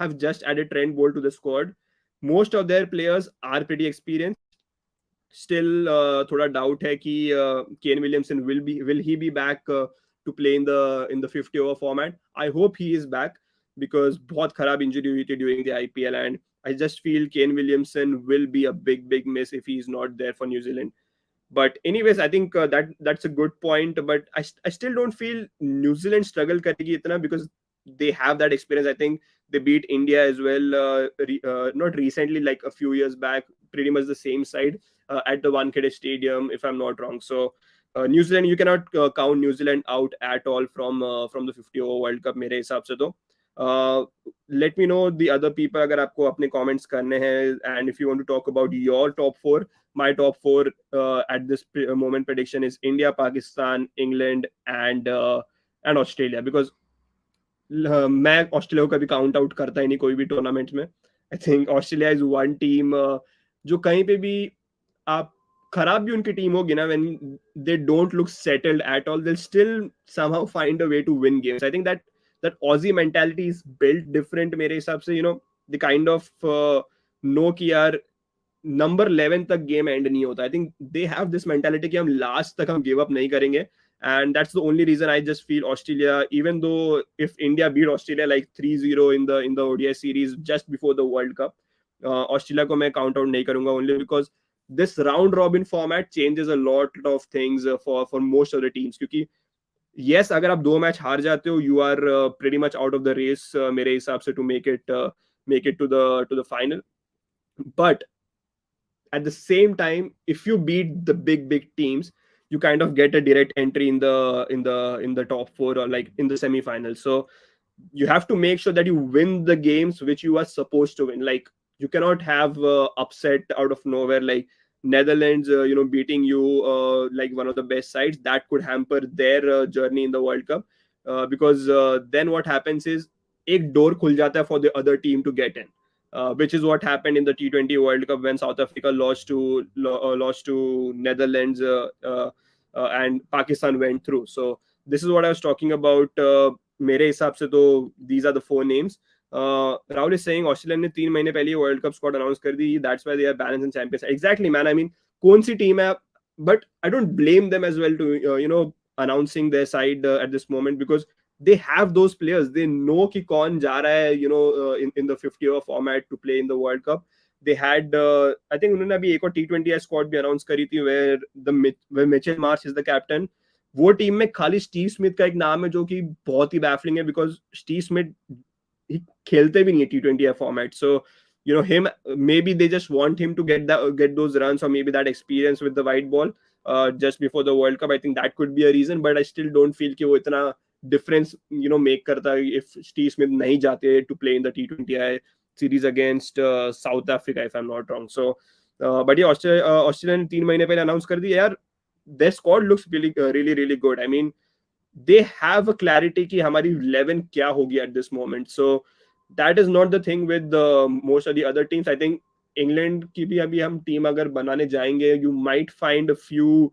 have just added Trent Bolt to the squad. Most of their players are pretty experienced. Still थोड़ा doubt है कि Kane Williamson will he be back to play in the 50 over format. I hope he is back, because बहुत खराब injury हुई थी during the IPL, and I just feel Kane Williamson will be a big miss if he is not there for New Zealand. But anyways, I think that's a good point, but I still don't feel New Zealand struggle karegi itna, because they have that experience. I think they beat India as well, not recently, like a few years back, pretty much the same side at the Wankhede Stadium, if I'm not wrong. So New Zealand, you cannot count New Zealand out at all from the 50 over World Cup मेरे हिसाब से तो. Let me know the other people अगर आपको अपने comments करने हैं, and if you want to talk about your top four. My top four at this moment prediction is India, Pakistan, England, and Australia, because मैं Australia को कभी count out करता ही नहीं कोई भी टूर्नामेंट में. I think Australia is one team जो कहीं पे भी आप खराब भी उनकी टीम होगी ना, when they don't look settled at all, they still somehow find a way to win games. I think that Aussie mentality is built different मेरे हिसाब से. द काइंड ऑफ नो कि यार नंबर 11 तक गेम एंड नहीं होता. I think they have this mentality कि हम लास्ट तक हम गिव अप नहीं करेंगे. And that's the only reason I just feel Australia, even though if India beat Australia like 3-0 in the ODI series just before the World Cup, Australia को मैं count out नहीं करूंगा, only because this round robin format changes a lot of things for most of the teams. क्योंकि yes, अगर आप 2 match हार जाते हो, you are pretty much out of the race मेरे हिसाब से to make it to the final. But at the same time, if you beat the big teams, you kind of get a direct entry in the top four, or like in the semi-finals. So you have to make sure that you win the games which you are supposed to win. Like, you cannot have upset out of nowhere, like Netherlands beating you like one of the best sides. That could hamper their journey in the World Cup, because then what happens is एक door खुल जाता है for the other team to get in, which is what happened in the T20 World Cup when South Africa lost to Netherlands, and Pakistan went through. So this is what I was talking about. मेरे हिसाब से तो these are the 4 names. Rahul is saying Australia ने 3 महीने पहले world cup squad announce कर दी. That's why they are balanced and champions. Exactly, man. I mean, कौन सी team है? But I don't blame them as well to announcing their side at this moment, because they have those players. They know कि कौन जा रहा है in the 50 over format to play in the World Cup. They had I think उन्होंने अभी एक और T20I squad भी announce करी थी where Mitchell Marsh is the captain. वो टीम में खाली स्टीव स्मिथ का एक नाम है जो कि बहुत ही बैफलिंग है, बिकॉज स्टीव स्मिथ खेलते भी नहीं है T20I format. So him, maybe they just want him to get those runs, or maybe that experience with the white ball just before the World Cup. I think that could be a reason, but I still don't feel कि वो इतना difference make करता if Steve Smith नहीं जाते to play in the T20I series against South Africa, if I'm not wrong. So but yeah, Australia ने 3 महीने पहले announce कर दिया यार. Their squad looks really good. I mean, they have a clarity कि हमारी 11 क्या होगी at this moment. So that is not the thing with most of the other teams. I think England की भी अभी हम टीम अगर बनाने जाएंगे, you might find a few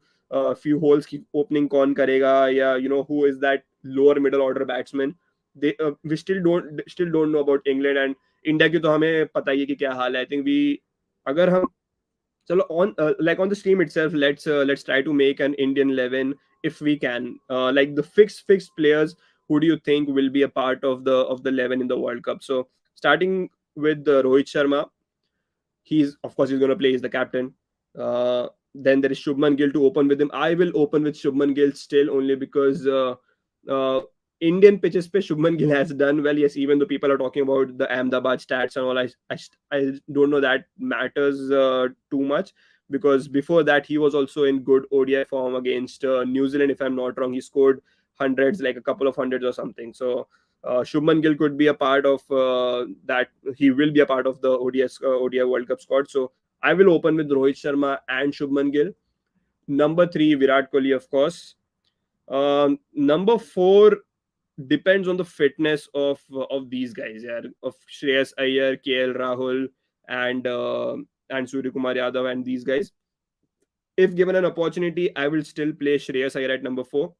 holes की opening कौन करेगा, या who is that lower middle order batsman. We still don't know about England. And India की तो हमें पता ही है कि क्या हाल है. I think अगर हम चलो on on the stream itself, let's try to make an Indian 11 if we can, like the fixed players. Who do you think will be a part of the 11 in the World Cup? So starting with Rohit Sharma, he's going to play. He's the captain. Then there is Shubman Gill to open with him. I will open with Shubman Gill still, only because uh, Indian pitches pe Shubman Gill has done well. Yes, even though people are talking about the Ahmedabad stats and all, I don't know that matters too much, because before that he was also in good ODI form against New Zealand. If I'm not wrong, he scored hundreds, like a couple of hundreds or something. So Shubman Gill could be a part of that. He will be a part of the ODI World Cup squad. So I will open with Rohit Sharma and Shubman Gill. Number 3, Virat Kohli, of course. Number 4 depends on the fitness of these guys, yeah, of Shreyas Iyer, KL Rahul, and Suryakumar Yadav and these guys. If given an opportunity, I will still play Shreyas Iyer at number 4,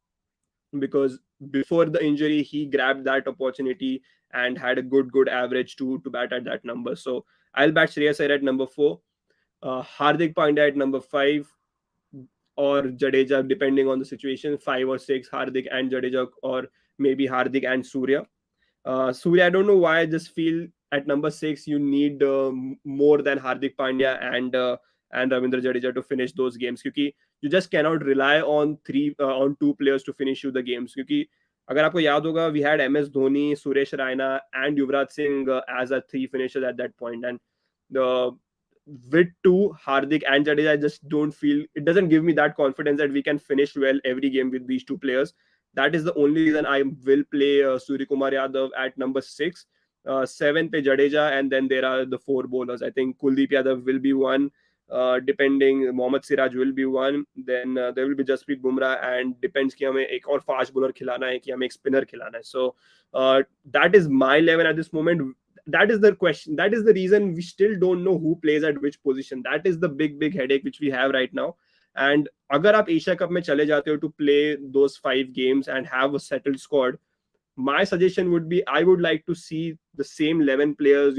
because before the injury he grabbed that opportunity and had a good average to bat at that number. So I'll bat Shreyas Iyer at number 4, Hardik Pandya at number 5, or Jadeja, depending on the situation, 5 or 6, Hardik and Jadeja, or maybe Hardik and Surya. Surya, I don't know why, I just feel at number 6 you need more than Hardik Pandya and Ravindra Jadeja to finish those games, because you just cannot rely on 2 players to finish you the games. क्योंकि अगर आपको याद होगा, we had MS Dhoni, Suresh Raina, and Yuvraj Singh as a 3 finishers at that point, and the with 2, Hardik and Jadeja, I just don't feel, it doesn't give me that confidence that we can finish well every game with these 2 players. That is the only reason I will play Suryakumar Yadav at number 6. 7 pe Jadeja, and then there are the 4 bowlers. I think Kuldeep Yadav will be one, depending, Mohammad Siraj will be one, then there will be Jasprit Bumrah, and depends कि हमें एक और fast bowler खिलाना है कि हमें एक spinner खिलाना है. So that is my 11 at this moment. That is the question. That is the reason we still don't know who plays at which position. That is the big headache which we have right now. And अगर आप Asia cup में चले जाते हो to play those 5 games and have a settled squad, my suggestion would be, I would like to see the same 11 players,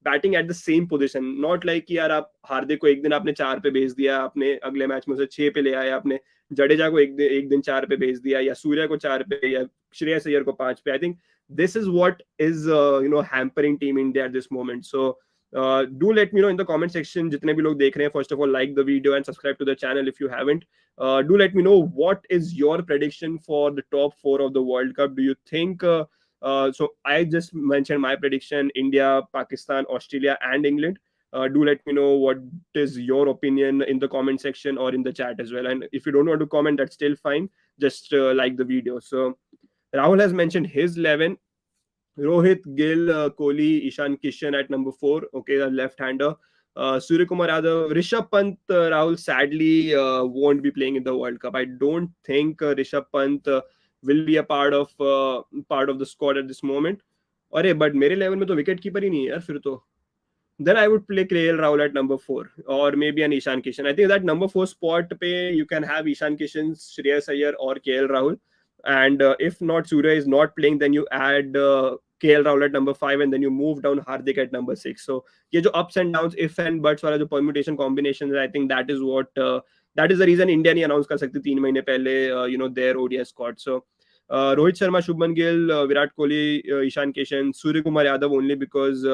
batting at the same position. Not like कि यार आप हार्दिक को एक दिन आपने 4 पे भेज दिया, आपने अगले मैच में उसे 6 पे ले आए, आपने जडेजा को एक दिन 4 पे भेज दिया, या सूर्या को 4 पे, या श्रेयस अय्यर को 5 पे. I think this is what is hampering Team India at this moment. So do let me know in the comment section, जितने भी लोग देख रहे हैं, first of all, like the video and subscribe to the channel if you haven't. Do let me know what is your prediction for the top 4 of the World Cup. Do you think so I just mentioned my prediction: India, Pakistan, Australia, and England. Do let me know what is your opinion in the comment section or in the chat as well. And if you don't want to comment, that's still fine. Just like the video. So Rahul has mentioned his 11. Rohit, Gill, Kohli, Ishan, Kishan at number 4. Okay, the left-hander. Suryakumar Yadav, Rishabh Pant, Rahul sadly won't be playing in the World Cup. I don't think Rishabh Pant will be a part of the squad at this moment. अरे but मेरे level में तो wicket keeper ही नहीं है यार फिर तो. Then I would play KL Rahul at number 4, or maybe an Ishan Kishan. I think that number 4 spot pe you can have Ishan Kishan, Shreyas Iyer, or KL Rahul. And if not, Surya is not playing, then you add KL Rahul at number 5, and then you move down Hardik at number 6. So ये जो ups and downs, if and buts वाला जो permutation combinations, I think that is what that is the reason India नहीं announce कर सकती 3 महीने पहले their ODI squad. So Rohit Sharma, Shubman Gill, Virat Kohli, Ishan Kishan, Suryakumar Yadav, only because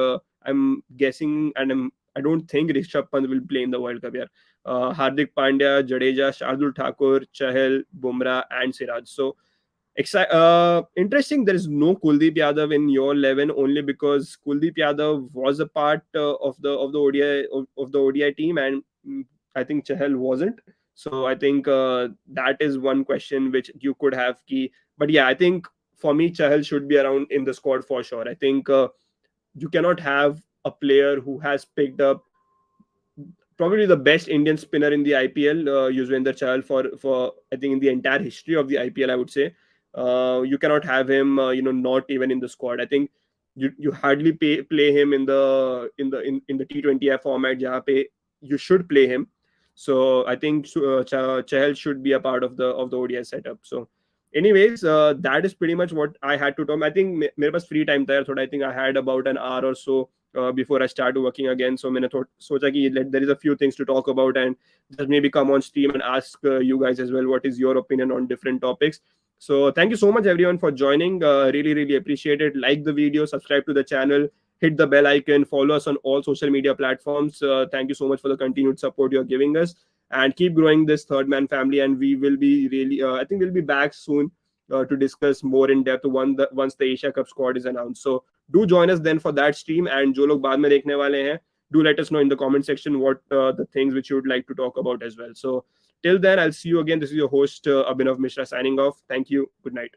I'm guessing, and I don't think Rishabh Pant will play in the World Cup here. Hardik Pandya, Jadeja, Shardul Thakur, Chahal, Bumrah, and Siraj. So interesting. There is no Kuldeep Yadav in your 11, only because Kuldeep Yadav was a part of the ODI team, and I think Chahal wasn't. So I think that is one question which you could have key. But yeah, I think for me, Chahal should be around in the squad for sure. I think you cannot have a player who has picked up probably the best Indian spinner in the IPL, Yuzvendra Chahal, for I think in the entire history of the IPL, I would say. You cannot have him, not even in the squad. I think you hardly play him in the T20I format, jahan pe you should play him. So I think Chahal should be a part of the ODI setup. So anyways, that is pretty much what I had to talk. I think मेरे पास free time था यार थोड़ा. I think I had about an hour or so before I started working again. So मैंने सोचा कि there is a few things to talk about, and just maybe come on stream and ask you guys as well what is your opinion on different topics. So thank you so much everyone for joining. Really appreciate it. Like the video, subscribe to the channel, hit the bell icon, follow us on all social media platforms. Thank you so much for the continued support you're giving us. and keep growing this third man family. And we will be really, I think we'll be back soon to discuss more in depth once the Asia Cup squad is announced. So do join us then for that stream. And जो लोग बाद में देखने वाले हैं, do let us know in the comment section what the things which you would like to talk about as well. So till then, I'll see you again. This is your host Abhinav Mishra signing off. Thank you. Good night.